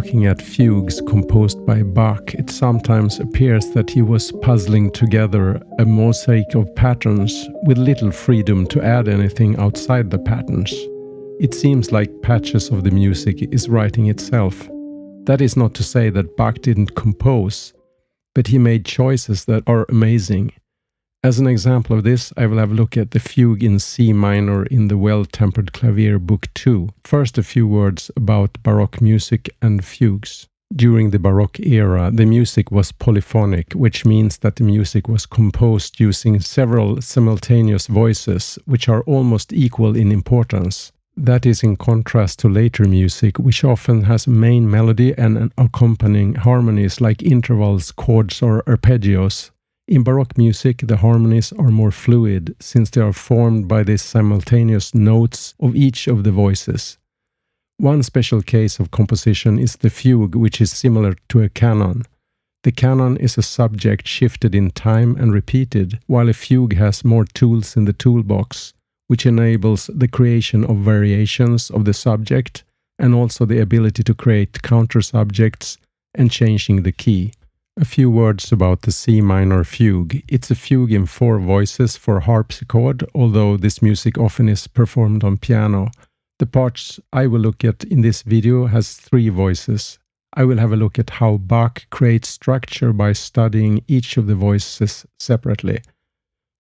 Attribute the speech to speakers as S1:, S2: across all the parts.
S1: looking at fugues composed by Bach, it sometimes appears that he was puzzling together a mosaic of patterns with little freedom to add anything outside the patterns. It seems like patches of the music is writing itself. That is not to say that Bach didn't compose, but he made choices that are amazing. As an example of this, I will have a look at the fugue in C minor in the Well-Tempered Clavier Book 2. First, a few words about Baroque music and fugues. During the Baroque era, the music was polyphonic, which means that the music was composed using several simultaneous voices, which are almost equal in importance. That is in contrast to later music, which often has a main melody and an accompanying harmonies like intervals, chords, or arpeggios. In Baroque music, the harmonies are more fluid, since they are formed by the simultaneous notes of each of the voices. One special case of composition is the fugue, which is similar to a canon. The canon is a subject shifted in time and repeated, while a fugue has more tools in the toolbox, which enables the creation of variations of the subject and also the ability to create counter-subjects and changing the key. A few words about the C minor fugue. It's a fugue in 4 voices for harpsichord, although this music often is performed on piano. The parts I will look at in this video has 3 voices. I will have a look at how Bach creates structure by studying each of the voices separately.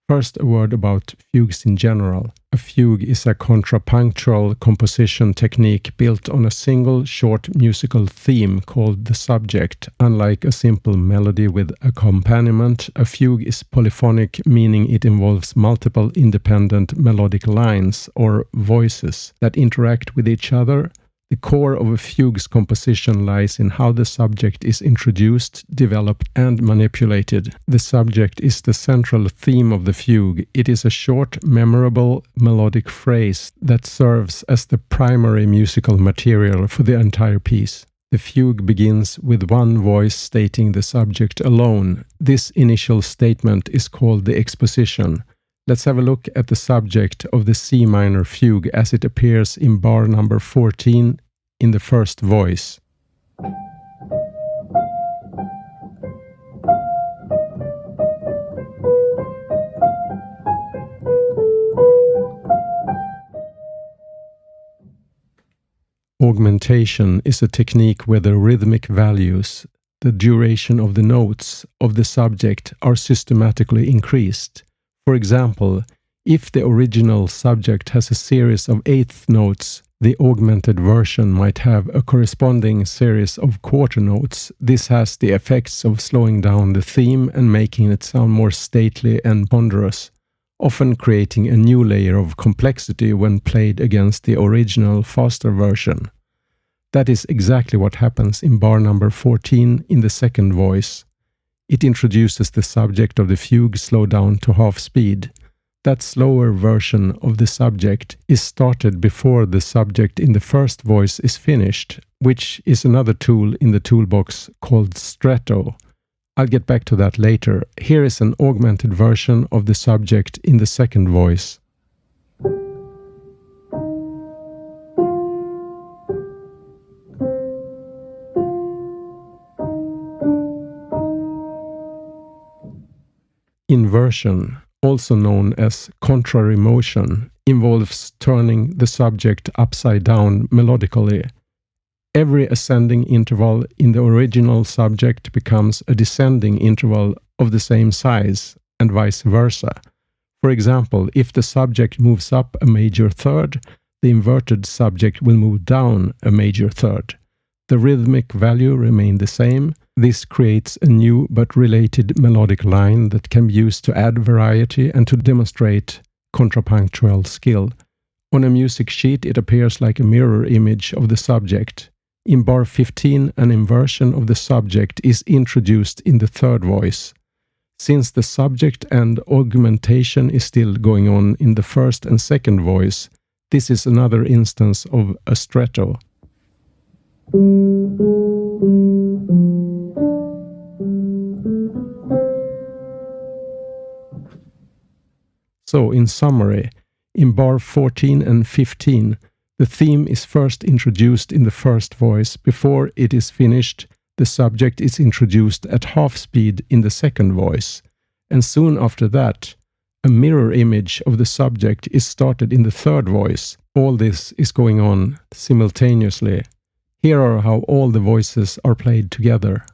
S1: First, a word about fugues in general. A fugue is a contrapunctual composition technique built on a single short musical theme called the subject. Unlike a simple melody with accompaniment, a fugue is polyphonic, meaning it involves multiple independent melodic lines or voices that interact with each other. The core of a fugue's composition lies in how the subject is introduced, developed, and manipulated. The subject is the central theme of the fugue. It is a short, memorable, melodic phrase that serves as the primary musical material for the entire piece. The fugue begins with one voice stating the subject alone. This initial statement is called the exposition. Let's have a look at the subject of the C minor fugue as it appears in bar number 14 in the first voice. Augmentation is a technique where the rhythmic values, the duration of the notes of the subject, are systematically increased. For example, if the original subject has a series of eighth notes, the augmented version might have a corresponding series of quarter notes. This has the effects of slowing down the theme and making it sound more stately and ponderous, often creating a new layer of complexity when played against the original faster version. That is exactly what happens in bar number 14 in the second voice. It introduces the subject of the fugue slowed down to half speed. That slower version of the subject is started before the subject in the first voice is finished, which is another tool in the toolbox called stretto. I'll get back to that later. Here is an augmented version of the subject in the second voice. Inversion, also known as contrary motion, involves turning the subject upside down melodically. Every ascending interval in the original subject becomes a descending interval of the same size, and vice versa. For example, if the subject moves up a major third, the inverted subject will move down a major third. The rhythmic value remains the same. This creates a new but related melodic line that can be used to add variety and to demonstrate contrapunctual skill. On a music sheet, it appears like a mirror image of the subject. In bar 15, an inversion of the subject is introduced in the third voice. Since the subject and augmentation is still going on in the first and second voice, this is another instance of a stretto. So, in summary, in bar 14 and 15, The theme is first introduced in the first voice. Before it is finished, the subject is introduced at half speed in the second voice, and soon after that, a mirror image of the subject is started in the third voice. All this is going on simultaneously. Here are how all the voices are played together.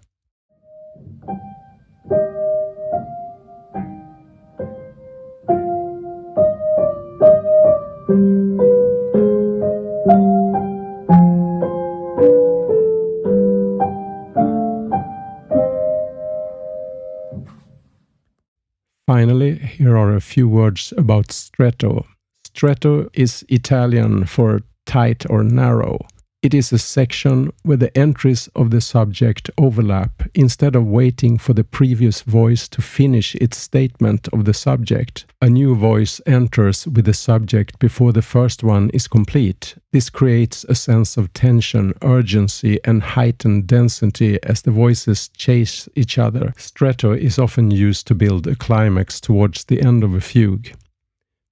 S1: Finally, here are a few words about stretto. Stretto is Italian for tight or narrow. It is a section where the entries of the subject overlap. Instead of waiting for the previous voice to finish its statement of the subject, a new voice enters with the subject before the first one is complete. This creates a sense of tension, urgency, and heightened density as the voices chase each other. Stretto is often used to build a climax towards the end of a fugue.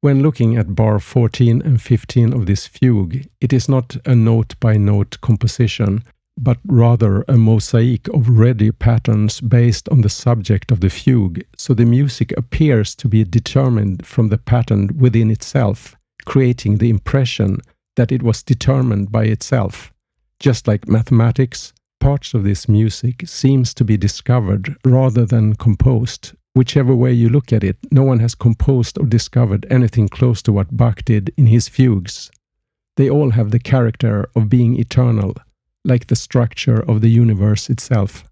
S1: When looking at bar 14 and 15 of this fugue, it is not a note-by-note composition, but rather a mosaic of ready patterns based on the subject of the fugue, so the music appears to be determined from the pattern within itself, creating the impression that it was determined by itself. Just like mathematics, parts of this music seems to be discovered rather than composed. Whichever way you look at it, no one has composed or discovered anything close to what Bach did in his fugues. They all have the character of being eternal, like the structure of the universe itself.